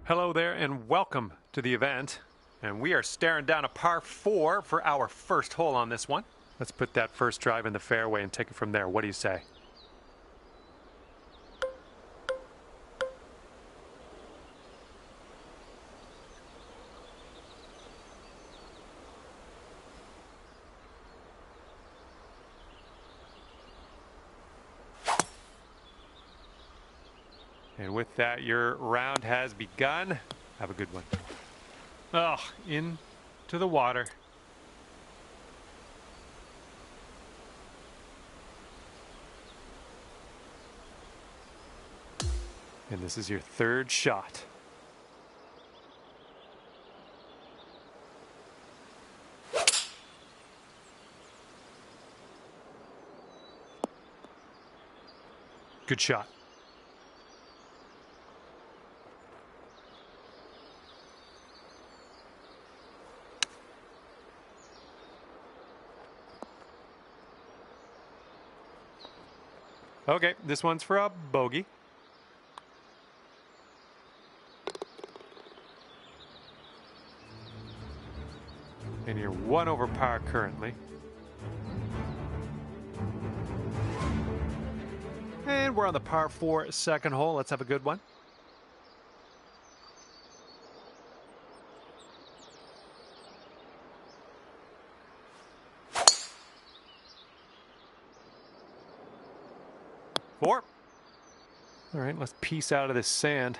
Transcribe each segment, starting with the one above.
Hello there and welcome to the event. And we are staring down a par 4 for our first hole on this one. Let's put that first drive in the fairway and take it from there. What do you say? And with that, your round has begun. Have a good one. Oh, into the water. And this is your third shot. Good shot. Okay, this one's for a bogey. And you're 1 over par currently. And we're on the par 4 second hole. Let's have a good one. Four. All right, let's piece out of this sand.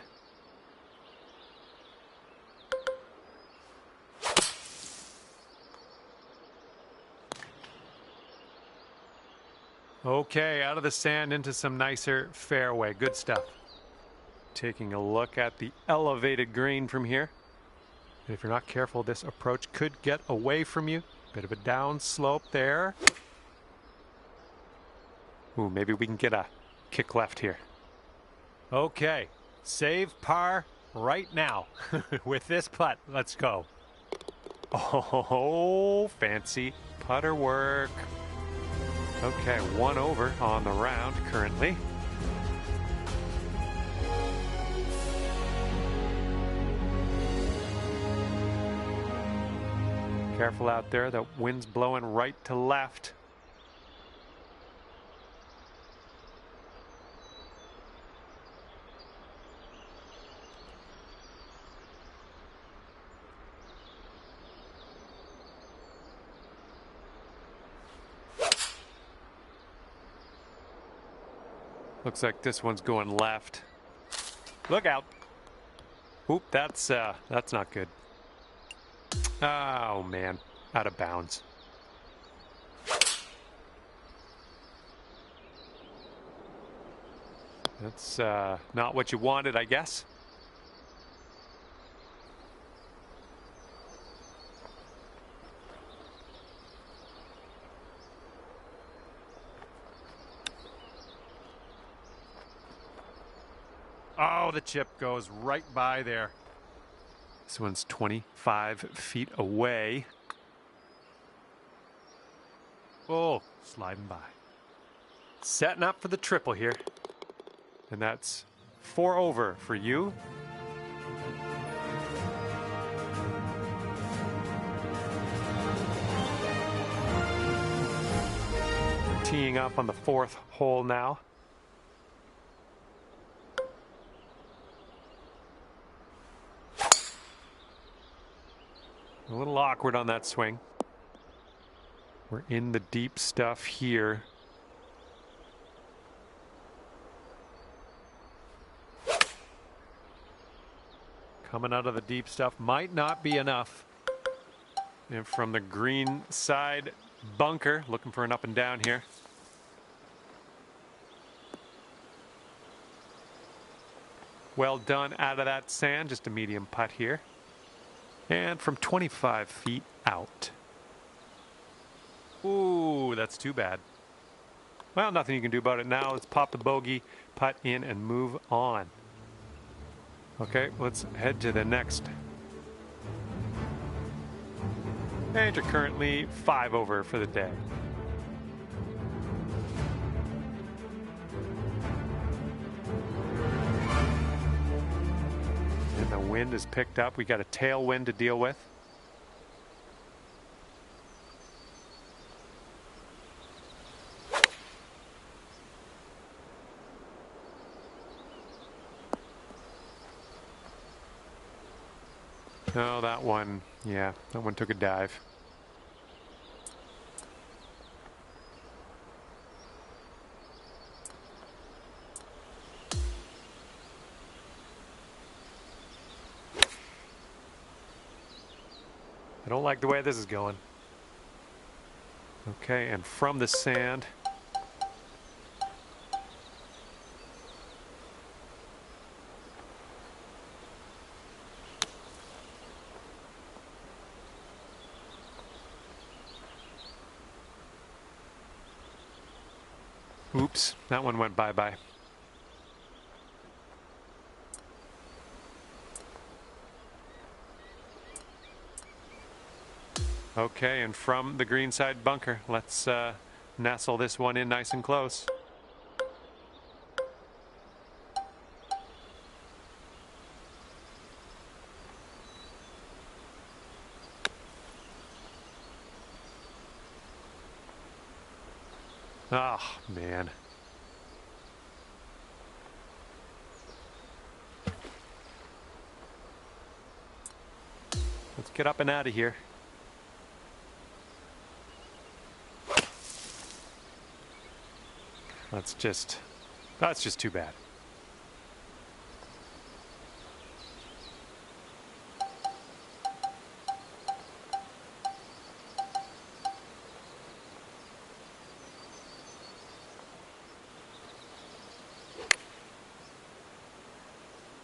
Okay, out of the sand into some nicer fairway. Good stuff. Taking a look at the elevated green from here. And if you're not careful, this approach could get away from you. Bit of a down slope there. Ooh, maybe we can get a kick left here. Okay, save par right now with this putt. Let's go. Oh, fancy putter work. Okay, 1 over on the round currently. Careful out there, the wind's blowing right to left. Looks like this one's going left. Look out. Oop, that's not good. Oh man, out of bounds. That's not what you wanted, I guess. Oh, the chip goes right by there. This one's 25 feet away. Oh, sliding by. Setting up for the triple here. And that's 4 over for you. Teeing up on the 4th hole now. A little awkward on that swing. We're in the deep stuff here. Coming out of the deep stuff might not be enough. And from the green side bunker, looking for an up and down here. Well done out of that sand, just a medium putt here. And from 25 feet out. Ooh, that's too bad. Well, nothing you can do about it now. Let's pop the bogey, putt in, and move on. Okay, let's head to the next. And you're currently 5 over for the day. And the Wind is picked up. We got a tailwind to deal with. Oh, that one, yeah, that one took a dive. I don't like the way this is going. Okay, and from the sand. Oops, that one went bye-bye. Okay, and from the green side bunker, let's nestle this one in nice and close. Oh, man. Let's get up and out of here. That's just too bad.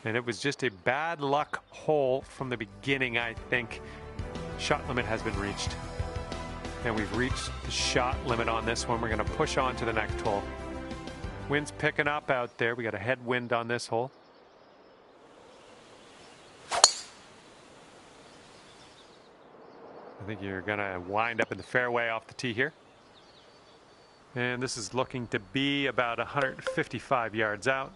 And it was just a bad luck hole from the beginning, I think. Shot limit has been reached. And we've reached the shot limit on this one. We're going to push on to the next hole. Wind's picking up out there. We got a headwind on this hole. I think you're going to wind up in the fairway off the tee here. And this is looking to be about 155 yards out.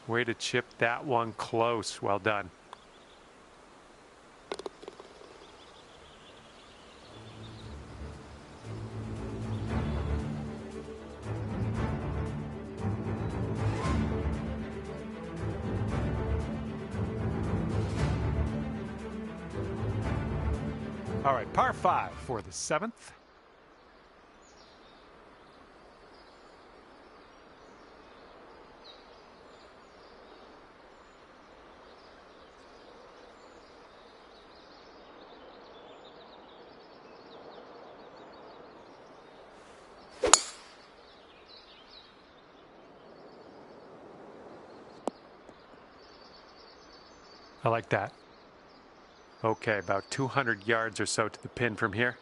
Way to chip that one close. Well done. All right, par 5 for the 7th. I like that. Okay, about 200 yards or so to the pin from here.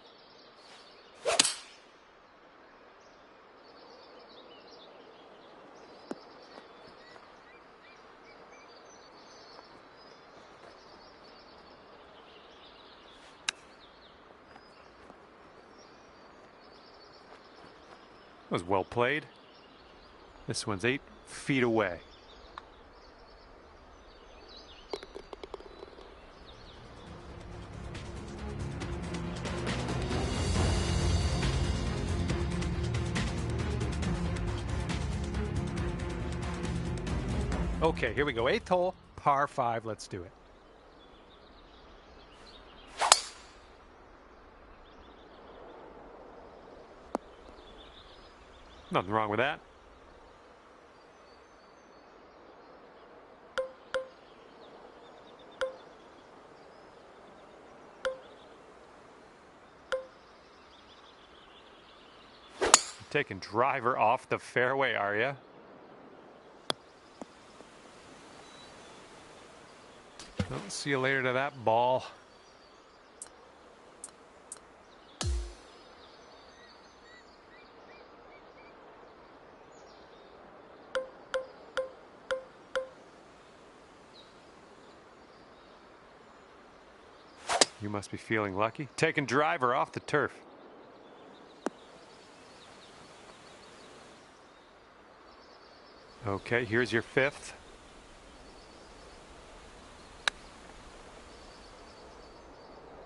That was well played. This one's 8 feet away. Okay, here we go. 8th hole, par 5. Let's do it. Nothing wrong with that. Taking driver off the fairway, are you? Well, see you later to that ball. You must be feeling lucky. Taking driver off the turf. Okay, here's your fifth.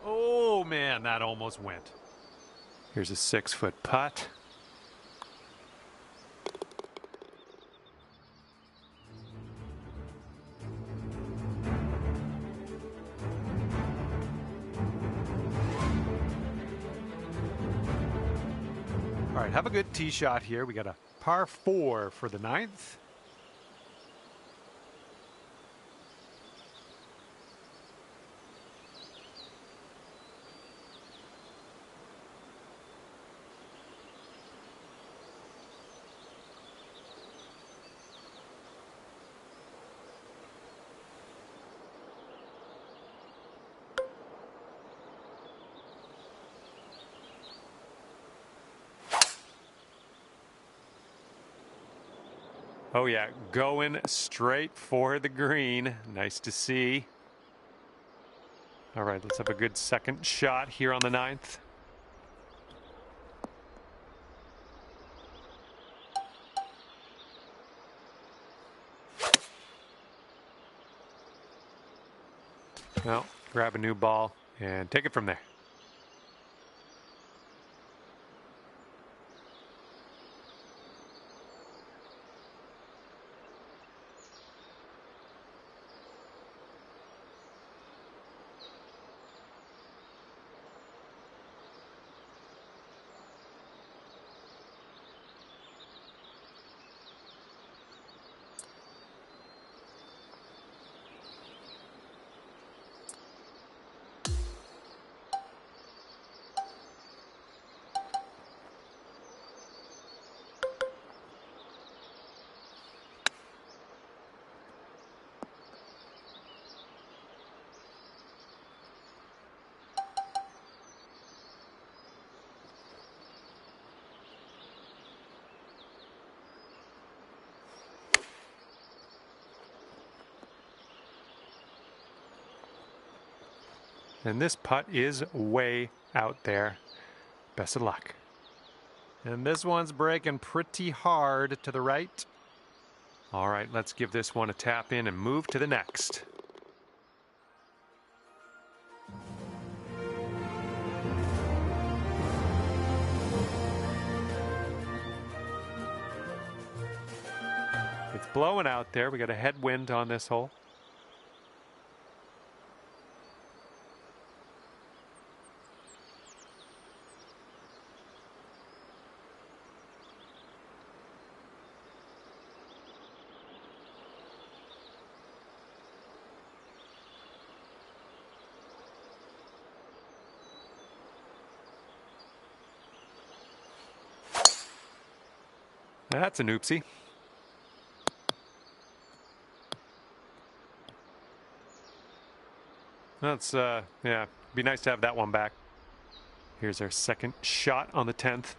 Oh man, that almost went. Here's a 6-foot putt. All right, have a good tee shot here. We got a par 4 for the 9th. Oh yeah, going straight for the green. Nice to see. All right, let's have a good second shot here on the 9th. Well, grab a new ball and take it from there. And this putt is way out there. Best of luck. And this one's breaking pretty hard to the right. All right, let's give this one a tap in and move to the next. It's blowing out there. We got a headwind on this hole. That's an oopsie. That's, yeah, be nice to have that one back. Here's our second shot on the 10th.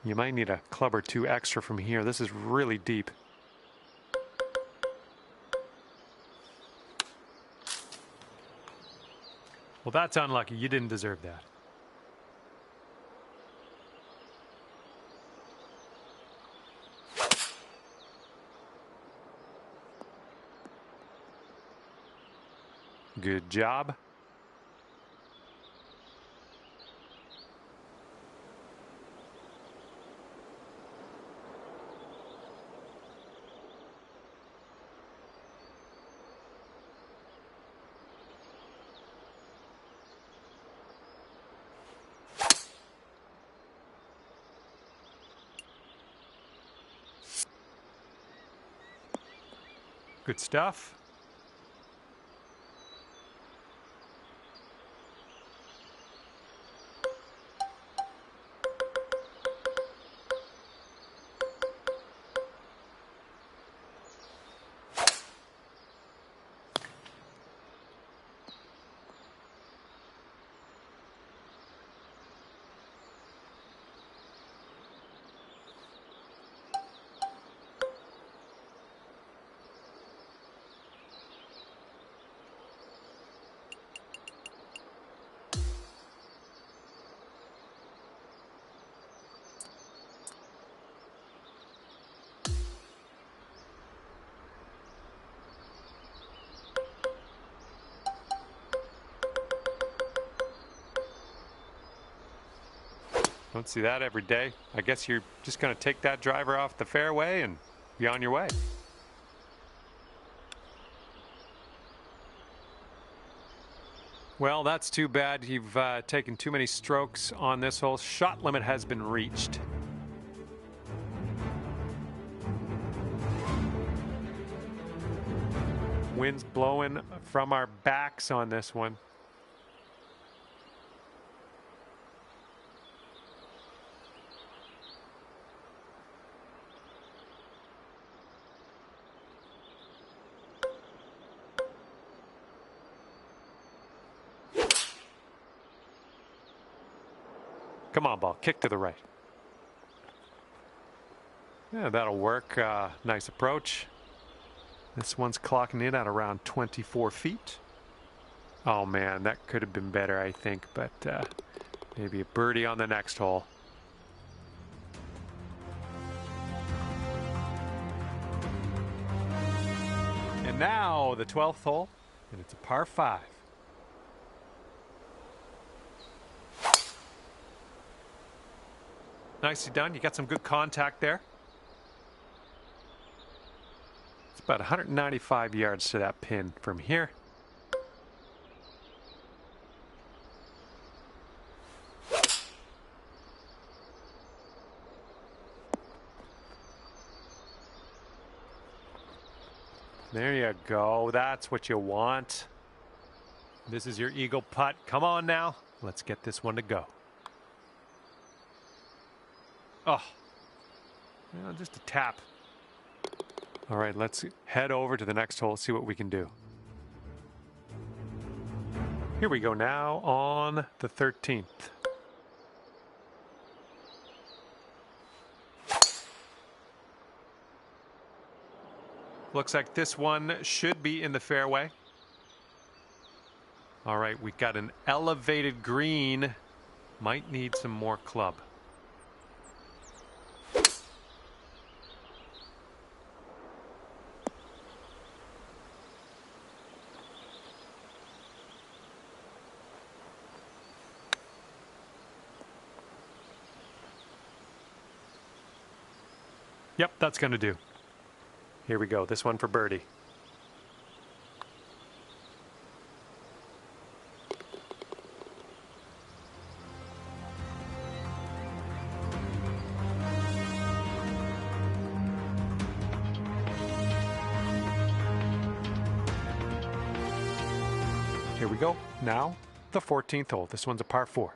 You might need a club or two extra from here. This is really deep. Well, that's unlucky. You didn't deserve that. Good job. Good stuff. Don't see that every day. I guess you're just going to take that driver off the fairway and be on your way. Well, that's too bad. You've taken too many strokes on this hole. Shot limit has been reached. Wind's blowing from our backs on this one. Come on, ball. Kick to the right. Yeah, that'll work. Nice approach. This one's clocking in at around 24 feet. Oh, man, that could have been better, I think, but maybe a birdie on the next hole. And now the 12th hole, and it's a par 5. Nicely done. You got some good contact there. It's about 195 yards to that pin from here. There you go. That's what you want. This is your eagle putt. Come on now. Let's get this one to go. Oh, well, just a tap. All right, let's head over to the next hole, see what we can do. Here we go now on the 13th. Looks like this one should be in the fairway. All right, we've got an elevated green. Might need some more club. Yep, that's going to do. Here we go. This one for birdie. Here we go. Now, the 14th hole. This one's a par 4.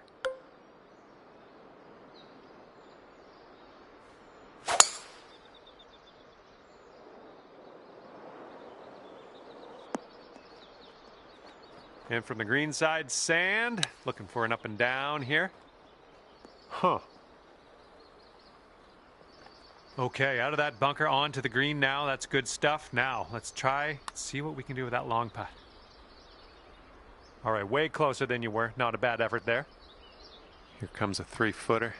And from the green side, sand. Looking for an up and down here. Huh. Okay, out of that bunker onto the green now. That's good stuff. Now, let's try, see what we can do with that long putt. All right, way closer than you were. Not a bad effort there. Here comes a 3-footer.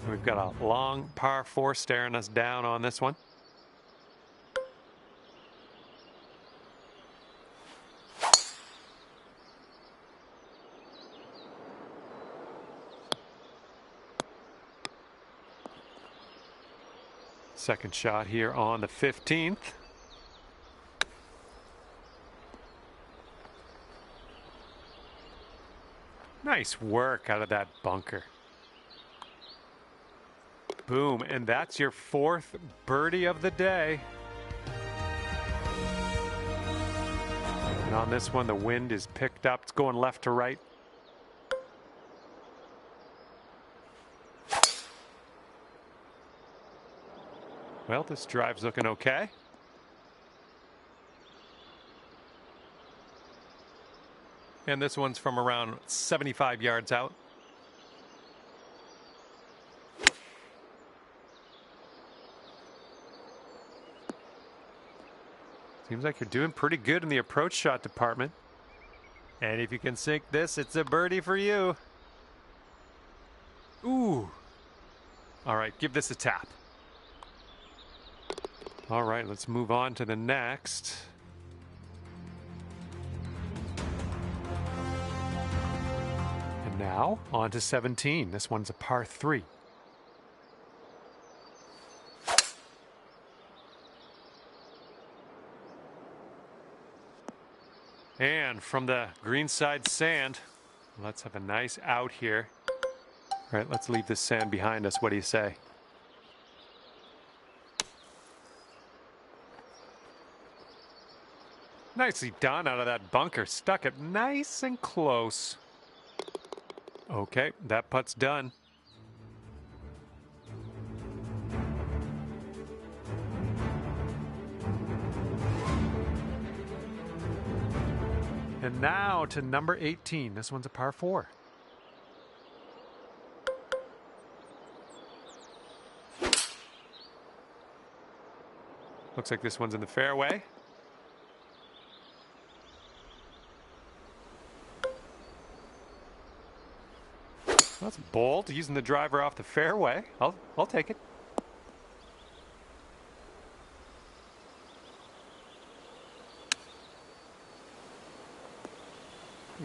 We've got a long par 4 staring us down on this one. Second shot here on the 15th. Nice work out of that bunker. Boom, and that's your fourth birdie of the day. And on this one, the wind is picked up. It's going left to right. Well, this drive's looking okay. And this one's from around 75 yards out. Seems like you're doing pretty good in the approach shot department. And if you can sink this, it's a birdie for you. Ooh. All right, give this a tap. All right, let's move on to the next. And now, on to 17. This one's a par 3. And from the greenside sand, let's have a nice out here. All right, let's leave this sand behind us. What do you say? Nicely done out of that bunker. Stuck it nice and close. Okay, that putt's done. And now to number 18. This one's a par 4. Looks like this one's in the fairway. That's bold, using the driver off the fairway. I'll take it.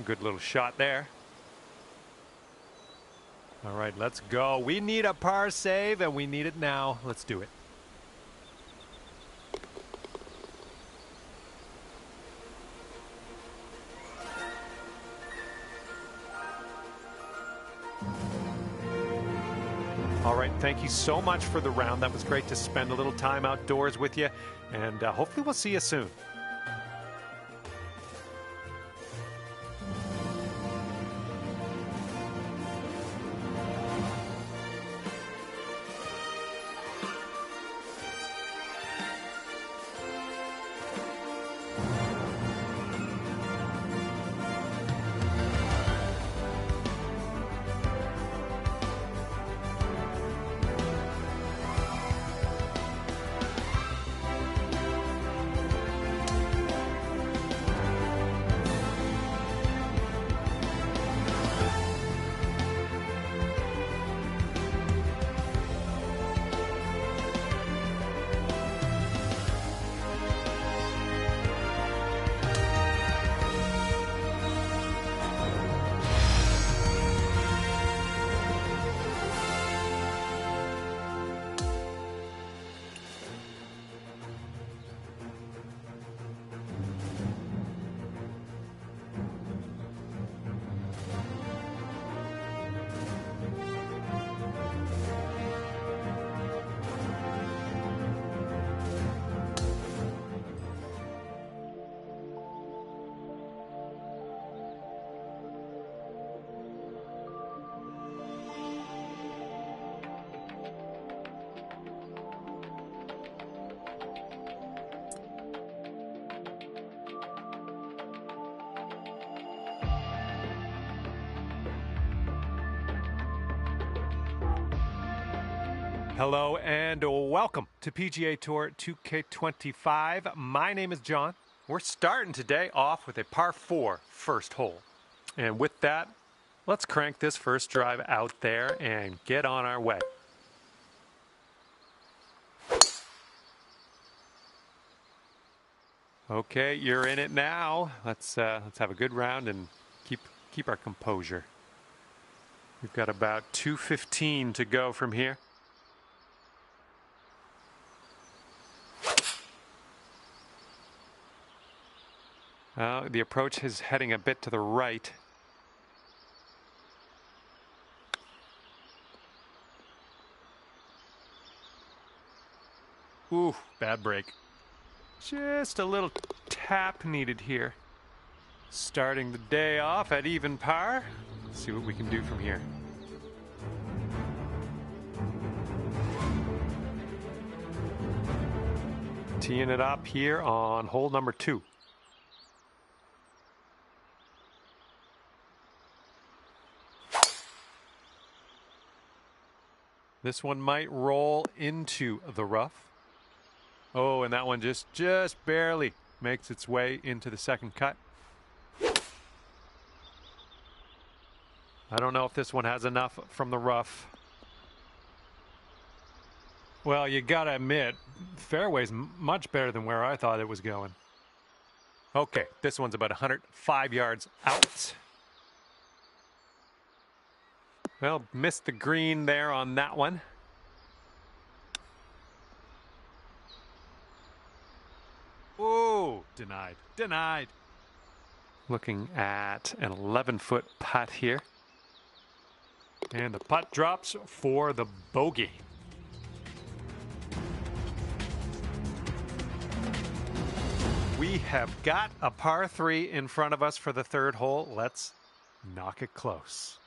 Good little shot there. All right, let's go. We need a par save, and we need it now. Let's do it. All right, thank you so much for the round. That was great to spend a little time outdoors with you, and hopefully we'll see you soon. Hello and welcome to PGA Tour 2K25. My name is John. We're starting today off with a par 4 first hole. And with that, let's crank this first drive out there and get on our way. Okay, you're in it now. Let's have a good round and keep our composure. We've got about 2:15 to go from here. The approach is heading a bit to the right. Ooh, bad break. Just a little tap needed here. Starting the day off at even par. Let's see what we can do from here. Teeing it up here on hole number 2. This one might roll into the rough. Oh, and that one just barely makes its way into the second cut. I don't know if this one has enough from the rough. Well, you gotta admit, fairway's much better than where I thought it was going. Okay, this one's about 105 yards out. Well, missed the green there on that one. Oh, denied, denied. Looking at an 11-foot putt here. And the putt drops for the bogey. We have got a par 3 in front of us for the third hole. Let's knock it close.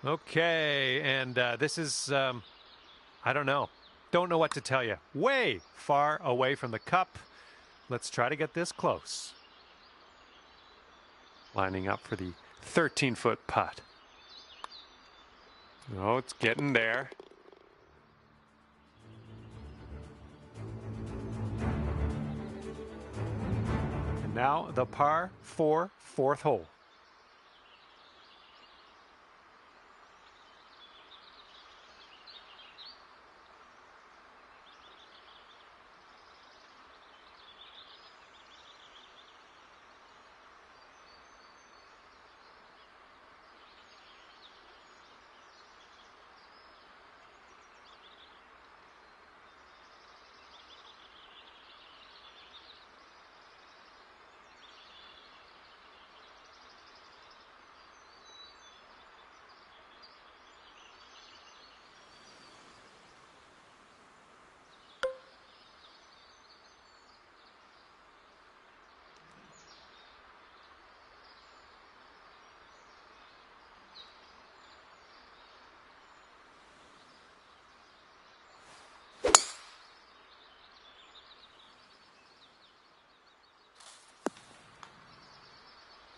Okay, and this is, I don't know. Don't know what to tell you. Way far away from the cup. Let's try to get this close. Lining up for the 13-foot putt. Oh, it's getting there. And now the par 4 fourth hole.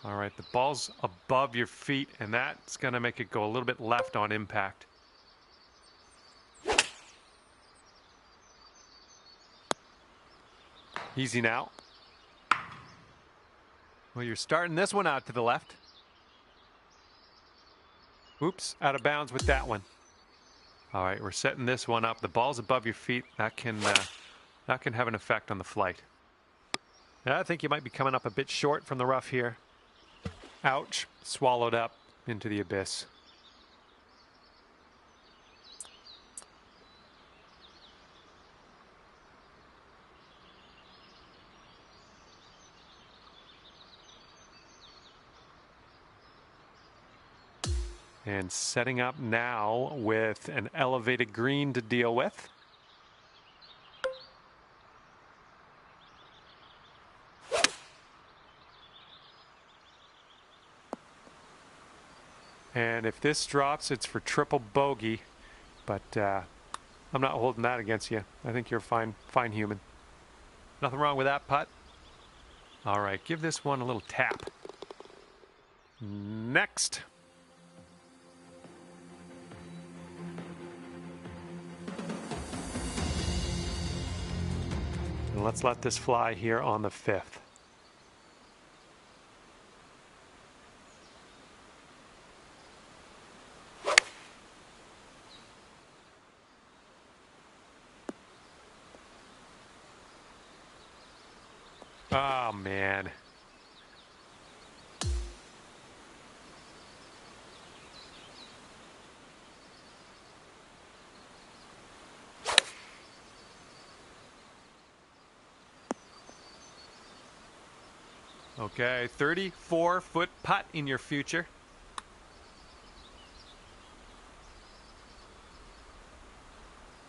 All right, the ball's above your feet, and that's going to make it go a little bit left on impact. Easy now. Well, you're starting this one out to the left. Oops, out of bounds with that one. All right, we're setting this one up. The ball's above your feet. That can have an effect on the flight. I think you might be coming up a bit short from the rough here. Ouch, swallowed up into the abyss. And setting up now with an elevated green to deal with. And if this drops, it's for triple bogey, but I'm not holding that against you. I think you're fine human. Nothing wrong with that putt. All right, give this one a little tap. Next. And let's let this fly here on the 5th. Oh, man. Okay, 34-foot putt in your future.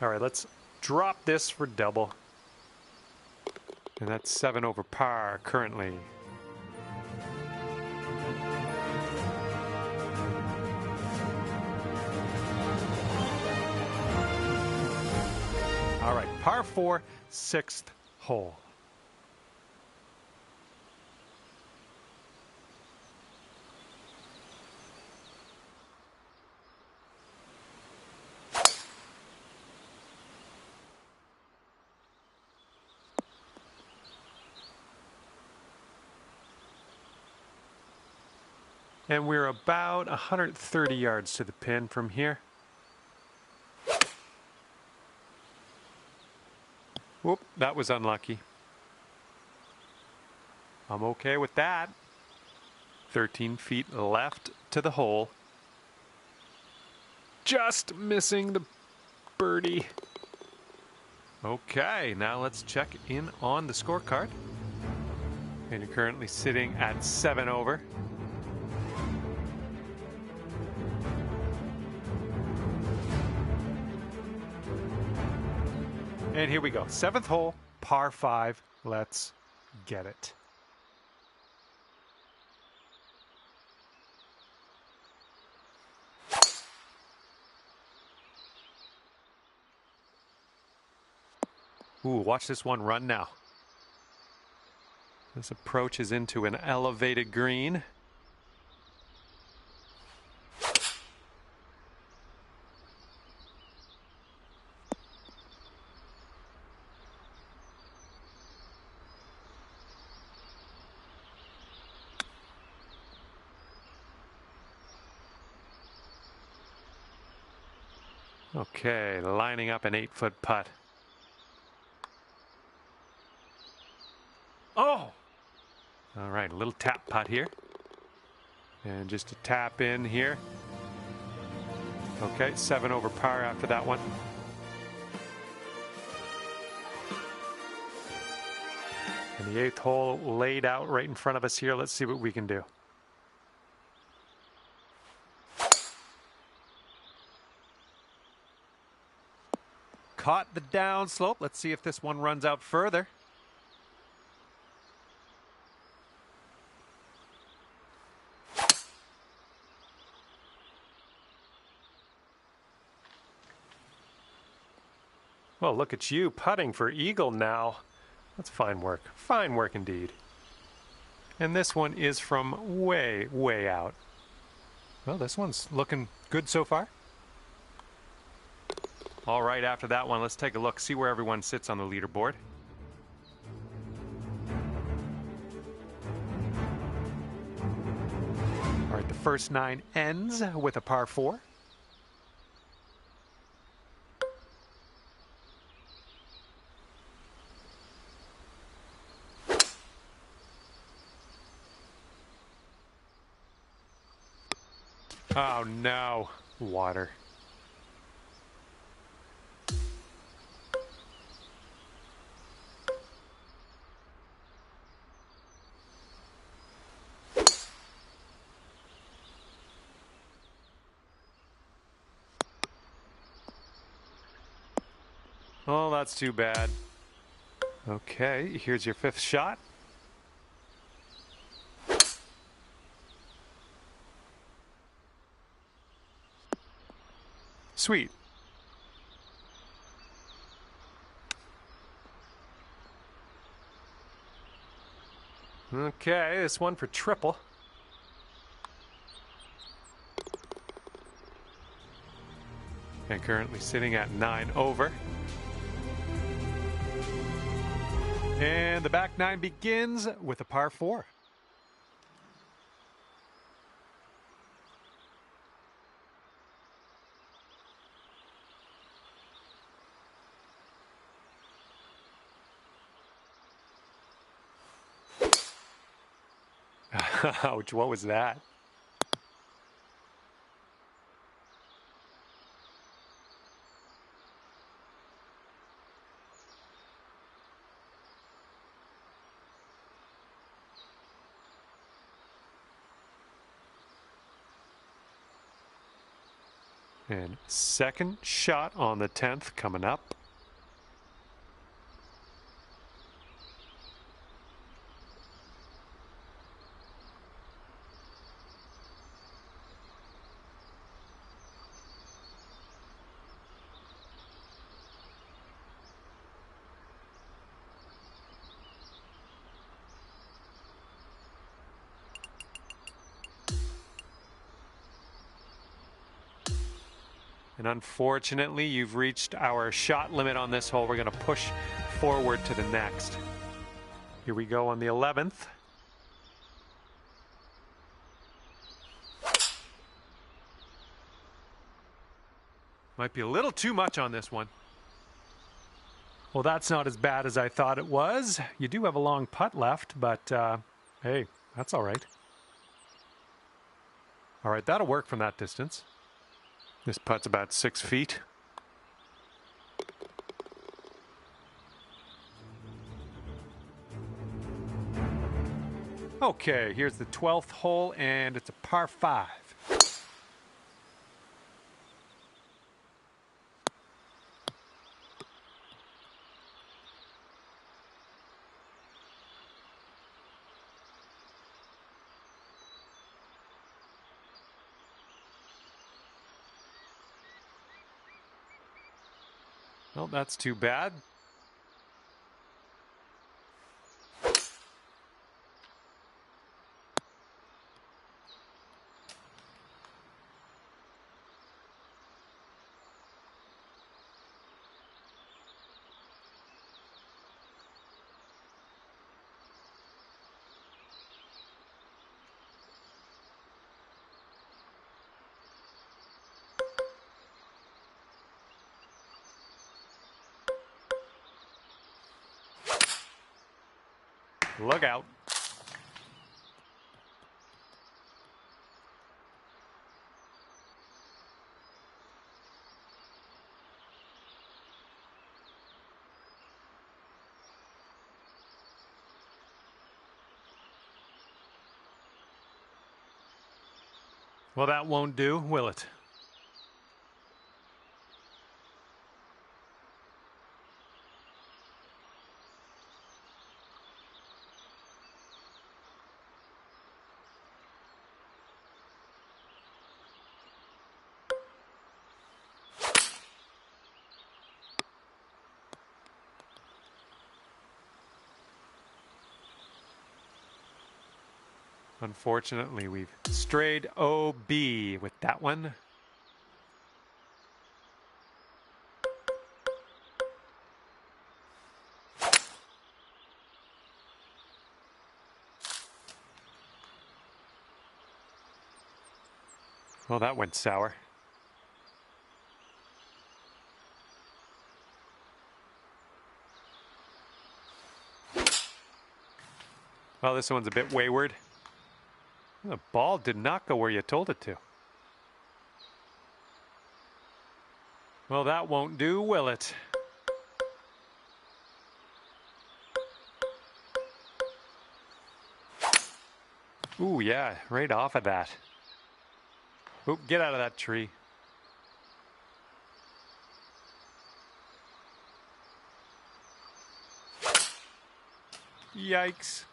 All right, let's drop this for double. And that's 7 over par currently. All right, par 4, 6th hole. And we're about 130 yards to the pin from here. Whoop, that was unlucky. I'm okay with that. 13 feet left to the hole. Just missing the birdie. Okay, now let's check in on the scorecard. And you're currently sitting at 7 over. And here we go. 7th hole, par 5. Let's get it. Ooh, watch this one run now. This approaches into an elevated green. Okay, lining up an 8-foot putt. Oh! All right, a little tap putt here. And just a tap in here. Okay, 7 over par after that one. And the 8th hole laid out right in front of us here. Let's see what we can do. Caught the downslope. Let's see if this one runs out further. Well, look at you putting for eagle now. That's fine work. Fine work indeed. And this one is from way, way out. Well, this one's looking good so far. All right, after that one, let's take a look, see where everyone sits on the leaderboard. All right, the first 9 ends with a par 4. Oh no, water. Oh, that's too bad. Okay, here's your 5th shot. Sweet. Okay, this one for triple. And currently sitting at 9 over. And the back 9 begins with a par 4. Ouch, what was that? And second shot on the 10th coming up. And unfortunately, you've reached our shot limit on this hole. We're going to push forward to the next. Here we go on the 11th. Might be a little too much on this one. Well, that's not as bad as I thought it was. You do have a long putt left, but hey, that's all right. All right, that'll work from that distance. This putt's about 6 feet. Okay, here's the 12th hole, and it's a par 5. Well, that's too bad. Look out. Well, that won't do, will it? Unfortunately, we've strayed OB with that one. Well, that went sour. Well, this one's a bit wayward. The ball did not go where you told it to. Well, that won't do, will it? Ooh, yeah, right off of that. Oop, get out of that tree. Yikes.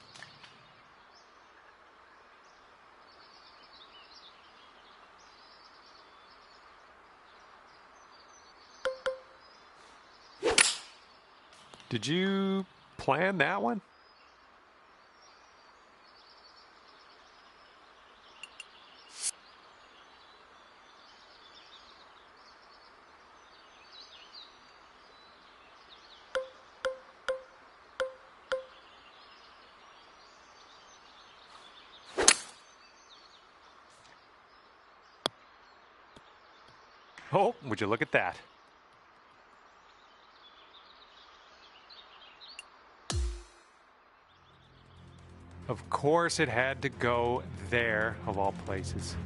Did you plan that one? Oh, would you look at that? Of course it had to go there, of all places.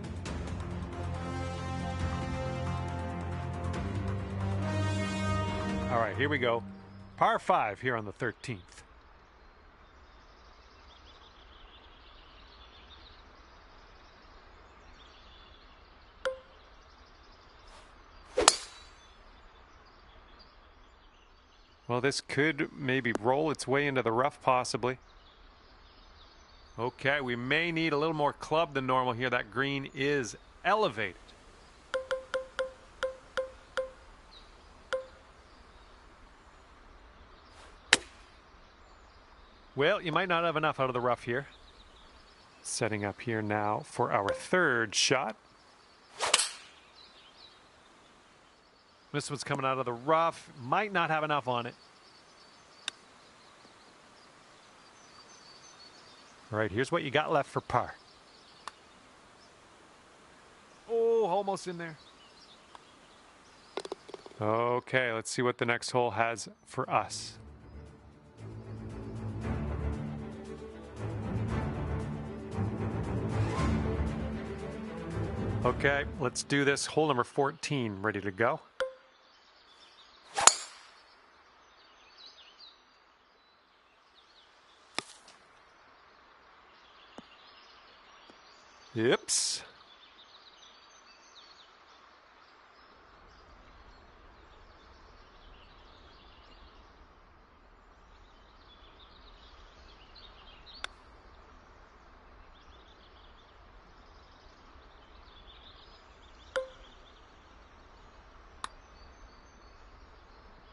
All right, here we go. Par 5 here on the 13th. Well, this could maybe roll its way into the rough, possibly. Okay, we may need a little more club than normal here. That green is elevated. Well, you might not have enough out of the rough here. Setting up here now for our third shot. This one's coming out of the rough. Might not have enough on it. All right, here's what you got left for par. Oh, almost in there. Okay, let's see what the next hole has for us. Okay, let's do this. Hole number 14, ready to go. Yips.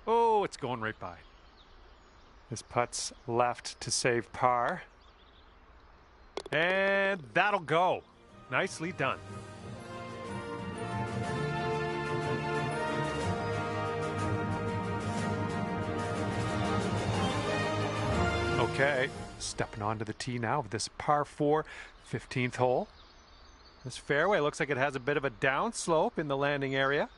Oh, it's going right by. This putt's left to save par. And that'll go. Nicely done. Okay, stepping onto the tee now of this par 4, 15th hole. This fairway looks like it has a bit of a downslope in the landing area.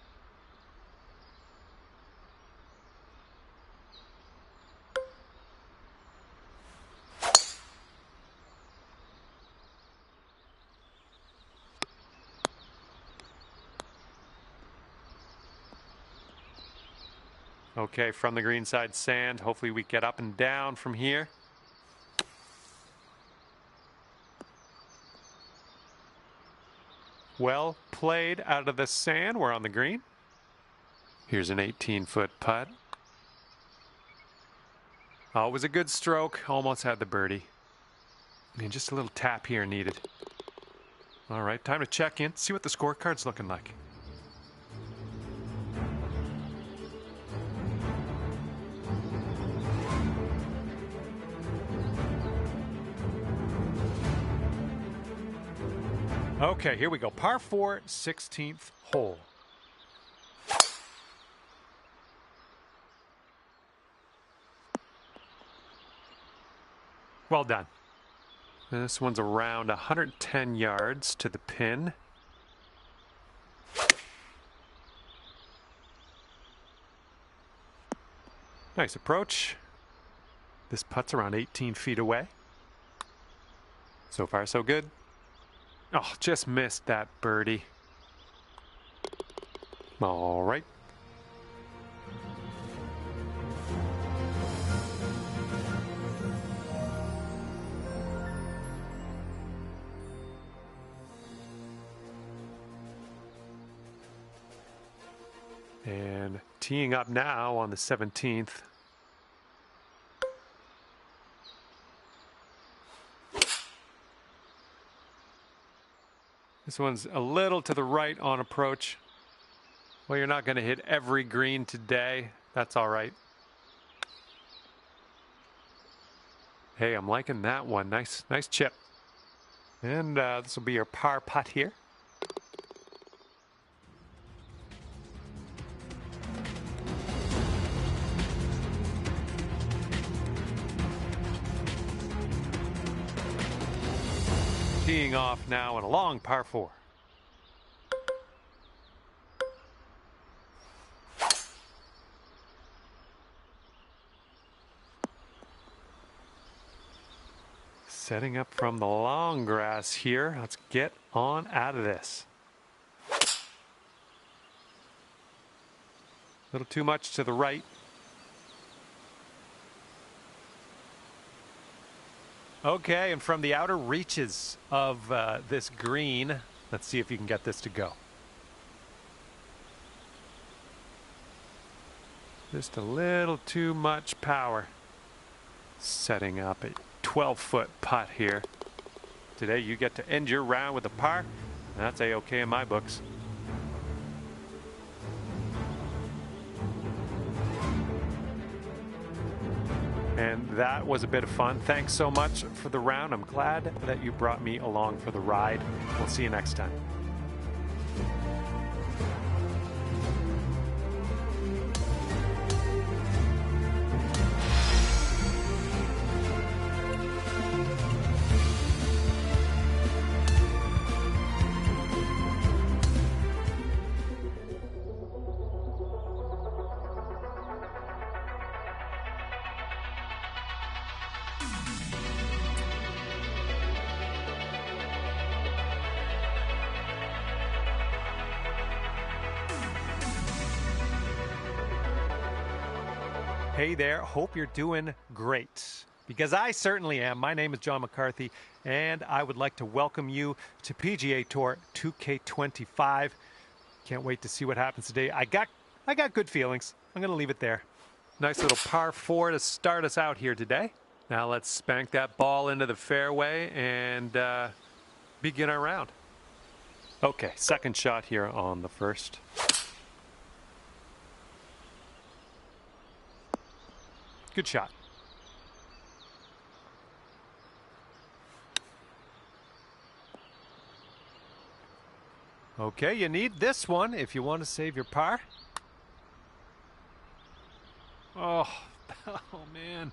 Okay, from the greenside sand, hopefully we get up and down from here. Well played out of the sand. We're on the green. Here's an 18-foot putt. Oh, it was a good stroke. Almost had the birdie. And just a little tap here needed. All right, time to check in, see what the scorecard's looking like. Okay, here we go. Par 4, 16th hole. Well done. This one's around 110 yards to the pin. Nice approach. This putt's around 18 feet away. So far, so good. Oh, just missed that birdie. All right. And teeing up now on the 17th. This one's a little to the right on approach. Well, you're not going to hit every green today. That's all right. Hey, I'm liking that one. Nice chip. And this will be your par putt here. Teeing off now in a long par 4. Setting up from the long grass here. Let's get on out of this. A little too much to the right. Okay, and from the outer reaches of this green, let's see if you can get this to go. Just a little too much power. Setting up a 12-foot putt here. Today you get to end your round with a par. That's A-OK in my books. And that was a bit of fun. Thanks so much for the round. I'm glad that you brought me along for the ride. We'll see you next time. Hey there, hope you're doing great, because I certainly am. My name is John McCarthy, and I would like to welcome you to PGA Tour 2K25. Can't wait to see what happens today. I got good feelings. I'm going to leave it there. Nice little par 4 to start us out here today. Now let's spank that ball into the fairway and begin our round. Okay, second shot here on the first. Good shot. Okay, you need this one if you want to save your par. Oh, man.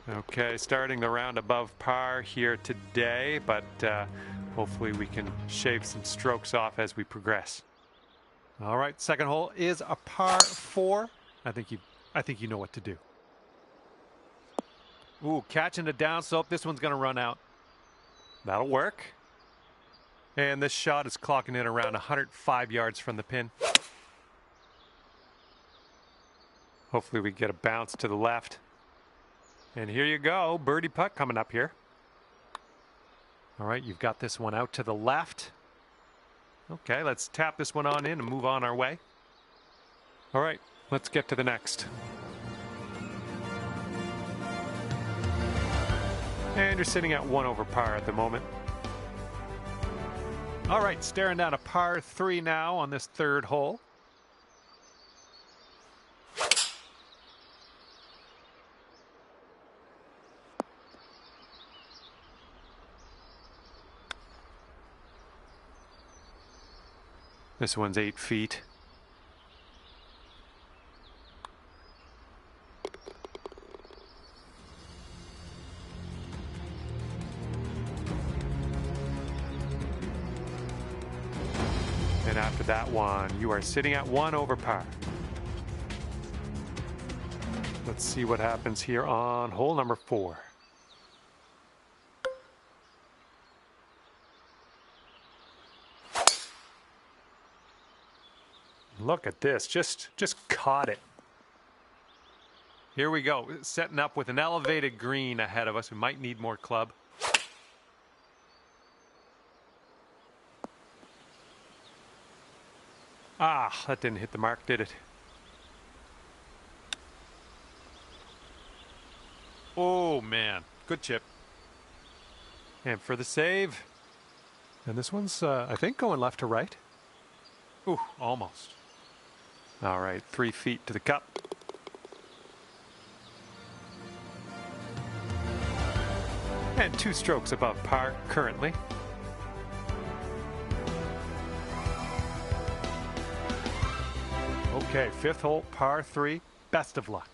Okay, starting the round above par here today, but hopefully we can shave some strokes off as we progress. All right, second hole is a par 4. I think you know what to do. Ooh, catching the downslope. This one's going to run out. That'll work. And this shot is clocking in around 105 yards from the pin. Hopefully we get a bounce to the left. And here you go. Birdie putt coming up here. All right, you've got this one out to the left. Okay, let's tap this one on in and move on our way. All right. Let's get to the next. And you're sitting at 1 over par at the moment. All right, staring down a par 3 now on this third hole. This one's 8 feet. And after that one, you are sitting at 1 over par. Let's see what happens here on hole number 4. Look at this, just caught it. Here we go, setting up with an elevated green ahead of us. We might need more club. Ah, that didn't hit the mark, did it? Oh, man. Good chip. And for the save. And this one's, I think, going left to right. Ooh, almost. All right, 3 feet to the cup. And 2 strokes above par currently. Okay, 5th hole, par 3. Best of luck.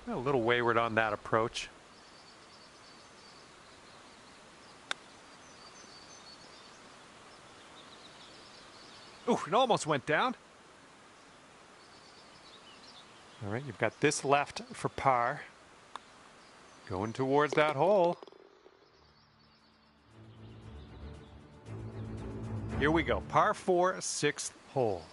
A little wayward on that approach. Ooh, it almost went down. All right, you've got this left for par. Going towards that hole. Here we go. Par 4, 6th hole.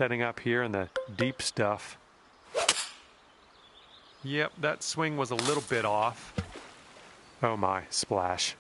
Setting up here in the deep stuff. Yep, that swing was a little bit off. Oh my, splash.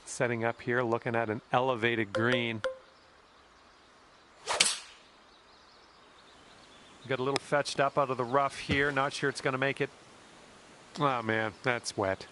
Setting up here, looking at an elevated green. Got a little fetched up out of the rough here. Not sure it's going to make it. Oh man, that's wet.